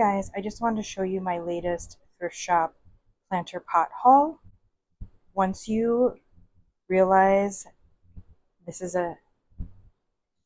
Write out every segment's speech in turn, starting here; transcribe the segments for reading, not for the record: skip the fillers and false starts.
guys, I just wanted to show you my latest thrift shop planter pot haul. Once you realize this is a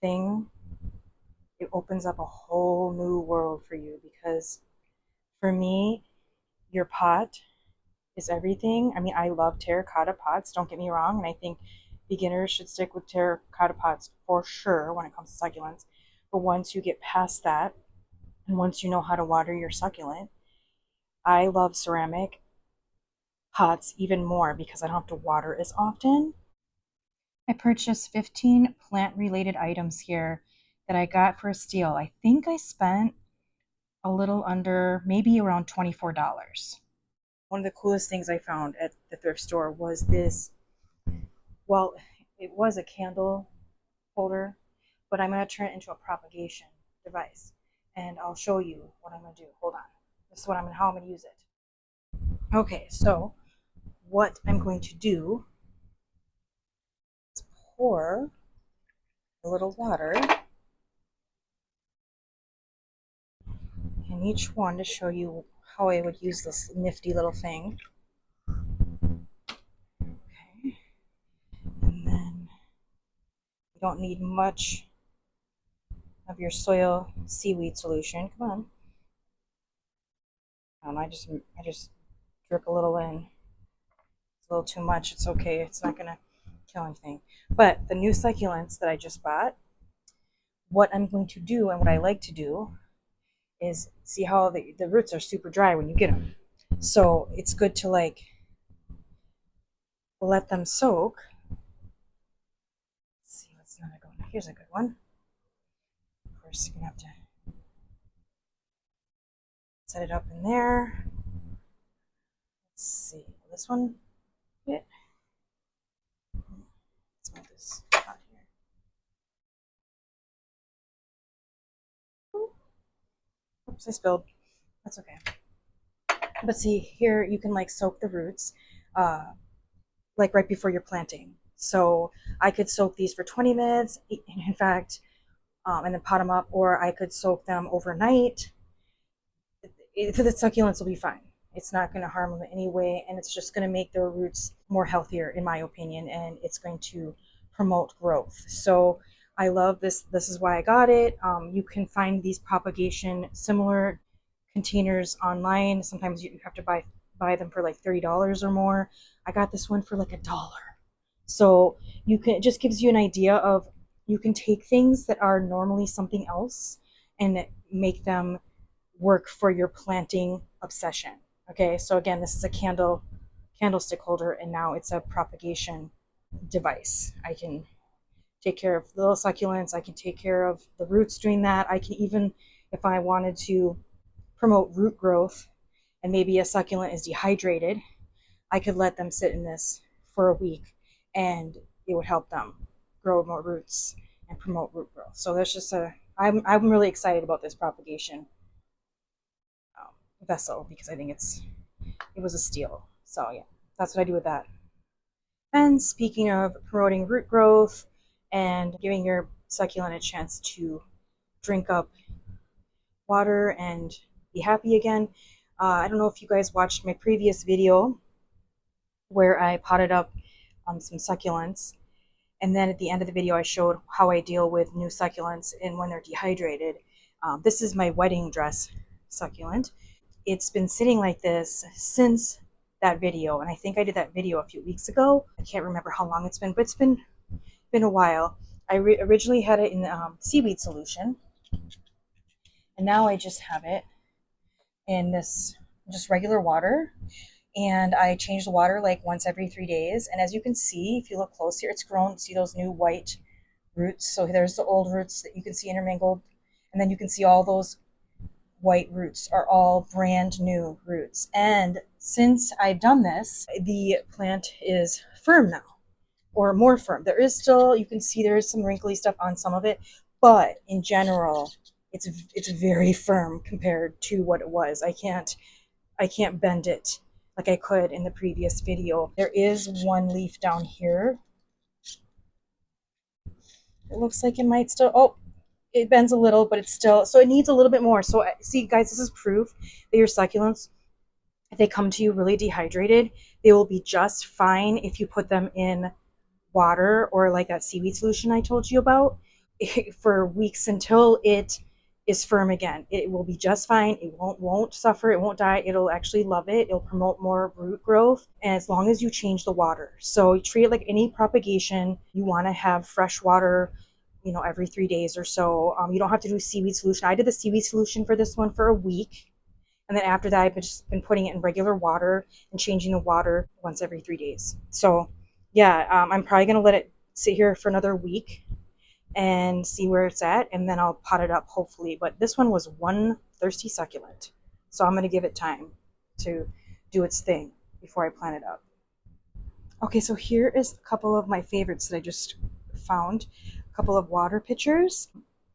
thing, it opens up a whole new world for you, because for me, your pot is everything. I mean, I love terracotta pots, don't get me wrong, and I think beginners should stick with terracotta pots for sure when it comes to succulents. But once you get past that, and once you know how to water your succulent, I love ceramic pots even more because I don't have to water as often. I purchased 15 plant related items here that I got for a steal. I think I spent a little under, maybe around $24. One of the coolest things I found at the thrift store was this, well, it was a candle holder, but I'm going to turn it into a propagation device. And I'll show you what I'm going to do. Hold on. This is how I'm going to use it. Okay, so what I'm going to do is pour a little water in each one to show you how I would use this nifty little thing. Okay, and then you don't need much of your soil seaweed solution. Come on. I just drip a little in. It's a little too much. It's okay. It's not gonna kill anything. But the new succulents that I just bought, what I'm going to do and what I like to do is see how the roots are super dry when you get them. So it's good to like let them soak. Let's see what's another good one. Here's a good one. Of course, you're gonna have to set it up in there. Let's see. This one fit. Let's move this out here. Oops, I spilled. That's okay. But see, here you can like soak the roots like right before you're planting. So I could soak these for 20 minutes, in fact, and then pot them up, or I could soak them overnight. The succulents will be fine. It's not going to harm them in any way, and it's just going to make their roots more healthier, in my opinion, and it's going to promote growth. So I love this. This is why I got it. You can find these propagation similar containers online. Sometimes you have to buy them for like $30 or more. I got this one for like $1. So you can, it just gives you an idea of, you can take things that are normally something else and make them work for your planting obsession. Okay, so again, this is a candlestick holder, and now it's a propagation device. I can take care of little succulents. I can take care of the roots doing that. I can even, if I wanted to promote root growth and maybe a succulent is dehydrated, I could let them sit in this for a week and it would help them grow more roots and promote root growth. So that's just I'm really excited about this propagation vessel, because I think it was a steal. So yeah, that's what I do with that. And speaking of promoting root growth and giving your succulent a chance to drink up water and be happy again, I don't know if you guys watched my previous video where I potted up some succulents, and then at the end of the video I showed how I deal with new succulents and when they're dehydrated. This is my wedding dress succulent. It's been sitting like this since that video, and I think I did that video a few weeks ago. I can't remember how long it's been, but it's been a while. I originally had it in seaweed solution, and now I just have it in this just regular water, and I change the water like once every 3 days. And as you can see, if you look close here, it's grown. See those new white roots? So there's the old roots that you can see intermingled, and then you can see all those white roots are all brand new roots. And since I've done this, the plant is firm now, or more firm. There is still, you can see there is some wrinkly stuff on some of it, but in general, it's very firm compared to what it was. I can't bend it like I could in the previous video. There is one leaf down here. It looks like it might still, oh, it bends a little, but it's still, so it needs a little bit more. So see guys, this is proof that your succulents, if they come to you really dehydrated, they will be just fine if you put them in water or like that seaweed solution I told you about for weeks until it is firm again. It will be just fine. It won't suffer. It won't die. It'll actually love it. It'll promote more root growth, and as long as you change the water. So you treat it like any propagation. You want to have fresh water, you know, every 3 days or so. You don't have to do seaweed solution. I did the seaweed solution for this one for a week, and then after that, I've just been putting it in regular water and changing the water once every 3 days. So yeah, I'm probably gonna let it sit here for another week and see where it's at, and then I'll pot it up hopefully. But this one was one thirsty succulent, so I'm gonna give it time to do its thing before I plant it up. Okay, so here is a couple of my favorites that I just found. A couple of water pitchers.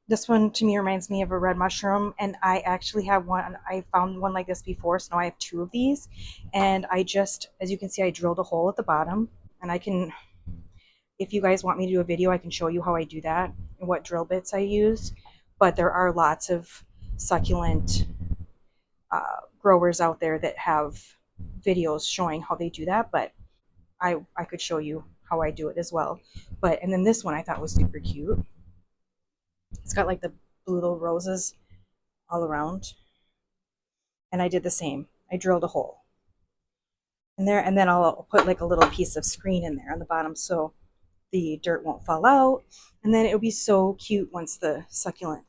This one to me reminds me of a red mushroom, and I actually have one. I found one like this before, so now I have two of these. And I just, as you can see, I drilled a hole at the bottom, and I can, if you guys want me to do a video, I can show you how I do that and what drill bits I use. But there are lots of succulent growers out there that have videos showing how they do that, but I could show you how I do it as well. But, and then this one I thought was super cute. It's got like the blue little roses all around. And I did the same. I drilled a hole in there, and then I'll put like a little piece of screen in there on the bottom so the dirt won't fall out. And then it'll be so cute once the succulent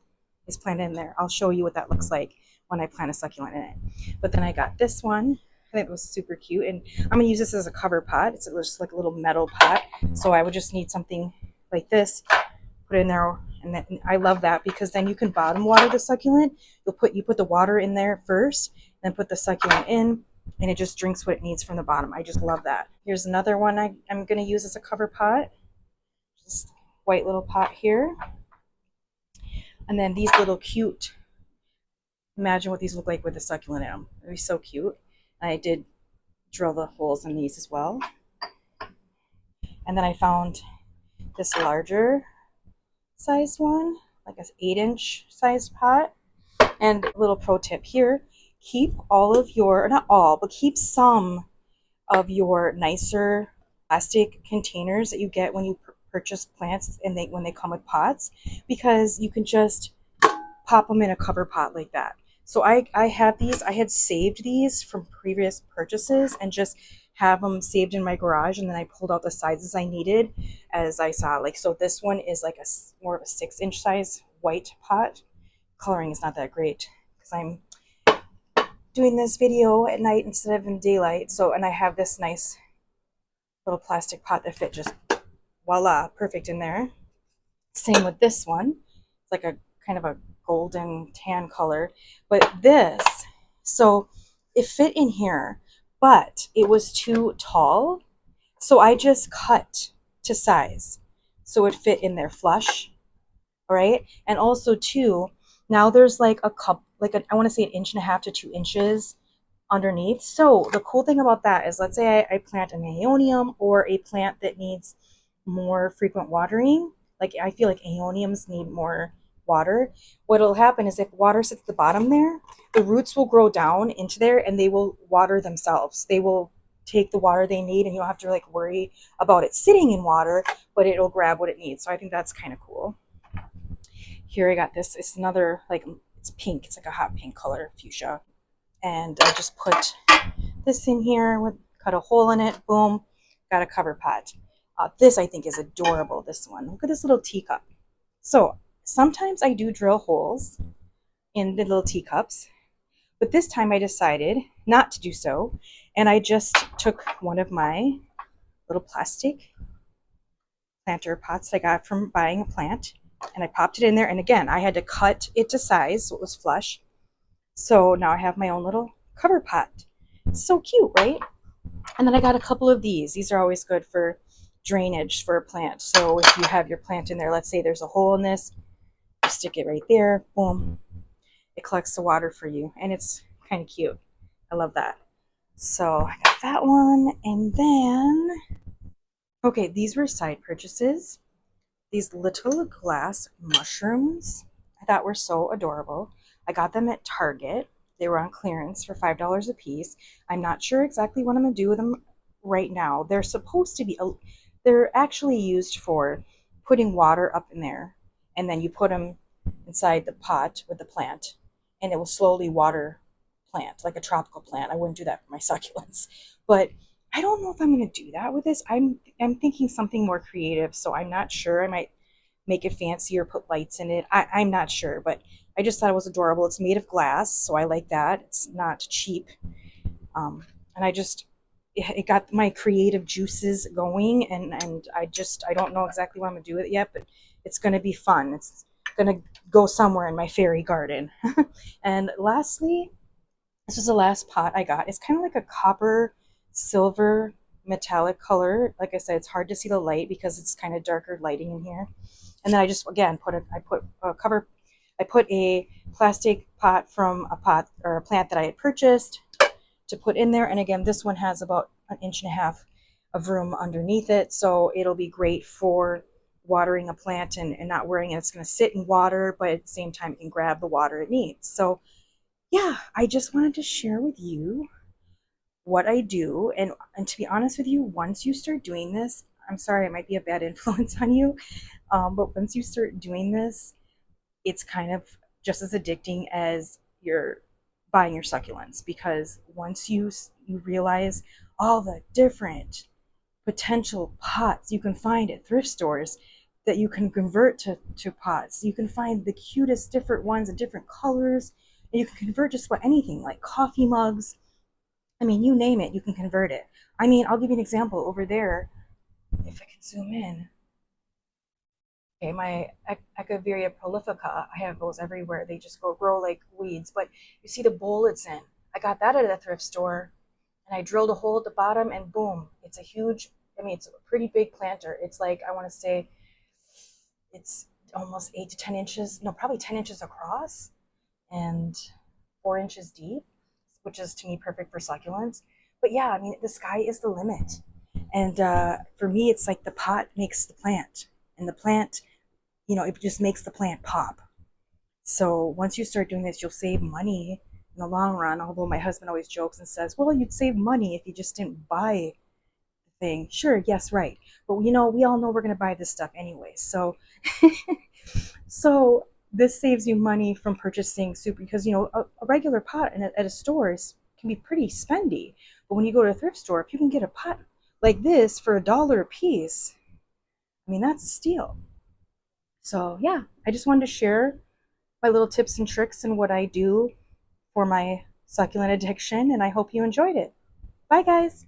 is planted in there. I'll show you what that looks like when I plant a succulent in it. But then I got this one. I think it was super cute, and I'm gonna use this as a cover pot. It's just like a little metal pot, so I would just need something like this, put it in there. And then I love that because then you can bottom water the succulent. You put the water in there first, then put the succulent in, and it just drinks what it needs from the bottom. I just love that. Here's another one I'm going to use as a cover pot. Just white little pot here. And then these little cute, imagine what these look like with the succulent in them. They'd be so cute. I did drill the holes in these as well. And then I found this larger sized one, like an 8-inch sized pot. And a little pro tip here, keep all of your, not all, but keep some of your nicer plastic containers that you get when you purchase plants, and when they come with pots, because you can just pop them in a cover pot like that. So I have these, I had saved these from previous purchases and just have them saved in my garage, and then I pulled out the sizes I needed as I saw. Like, so this one is like more of a 6-inch size white pot. Coloring is not that great because I'm doing this video at night instead of in daylight. So, and I have this nice little plastic pot that fit just voila, perfect in there. Same with this one. It's like a kind of a golden tan color, but this, so it fit in here, but it was too tall. So I just cut to size so it fit in there flush. All right. And also too, now there's like a cup, like I want to say 1.5 to 2 inches underneath. So the cool thing about that is, let's say I plant an aeonium or a plant that needs more frequent watering. Like I feel like aeoniums need more water. What'll happen is if water sits at the bottom there, the roots will grow down into there and they will water themselves. They will take the water they need, and you don't have to like worry about it sitting in water, but it'll grab what it needs. So I think that's kind of cool. Here I got this. It's another, like, it's pink. It's like a hot pink color, fuchsia. And I just put this in here, cut a hole in it, boom, got a cover pot. This I think is adorable, this one. Look at this little teacup. So sometimes I do drill holes in the little teacups, but this time I decided not to do so. And I just took one of my little plastic planter pots that I got from buying a plant, and I popped it in there. And again, I had to cut it to size so it was flush. So now I have my own little cover pot. So cute, right? And then I got a couple of these. These are always good for drainage for a plant. So if you have your plant in there, let's say there's a hole in this, you stick it right there, boom. It collects the water for you, and it's kind of cute. I love that. So I got that one, and then, okay, these were side purchases. These little glass mushrooms. I thought were so adorable. I got them at Target. They were on clearance for $5 a piece. I'm not sure exactly what I'm going to do with them right now. They're supposed to be, they're actually used for putting water up in there, and then you put them inside the pot with the plant, and it will slowly water plant like a tropical plant. I wouldn't do that for my succulents, but I don't know if I'm going to do that with this. I'm thinking something more creative, so I'm not sure. I might make it fancy or put lights in it. I'm not sure, but I just thought it was adorable. It's made of glass, so I like that. It's not cheap. And it got my creative juices going, and I don't know exactly what I'm going to do with it yet, but it's going to be fun. It's going to go somewhere in my fairy garden. And lastly, this was the last pot I got. It's kind of like a copper silver metallic color. Like I said, it's hard to see the light because it's kind of darker lighting in here. And then I just, again, I put a plastic pot from a plant that I had purchased to put in there. And again, this one has about 1.5 inches of room underneath it. So it'll be great for watering a plant and not worrying it's going to sit in water, but at the same time, it can grab the water it needs. So yeah, I just wanted to share with you what I do. And to be honest with you, once you start doing this, I'm sorry, it might be a bad influence on you, but once you start doing this, it's kind of just as addicting as you're buying your succulents, because once you realize all the different potential pots you can find at thrift stores that you can convert to pots. You can find the cutest different ones in different colors, and you can convert just about anything, like coffee mugs. I mean, you name it, you can convert it. I mean, I'll give you an example over there, if I can zoom in. Okay, my Echeveria prolifica, I have those everywhere. They just grow like weeds. But you see the bowl it's in. I got that at a thrift store, and I drilled a hole at the bottom, and boom, it's a huge, it's a pretty big planter. It's like, I want to say, it's almost 8 to 10 inches, no, probably 10 inches across and 4 inches deep, which is to me perfect for succulents. But yeah, the sky is the limit. And for me, it's like the pot makes the plant, and the plant, it just makes the plant pop. So once you start doing this, you'll save money in the long run. Although my husband always jokes and says, well, you'd save money if you just didn't buy the thing. Sure, yes, right. But we all know we're going to buy this stuff anyway. So, so this saves you money from purchasing super, because, a regular pot at a store can be pretty spendy. But when you go to a thrift store, if you can get a pot like this for $1 a piece, that's a steal. So yeah, I just wanted to share my little tips and tricks and what I do for my succulent addiction, and I hope you enjoyed it. Bye, guys.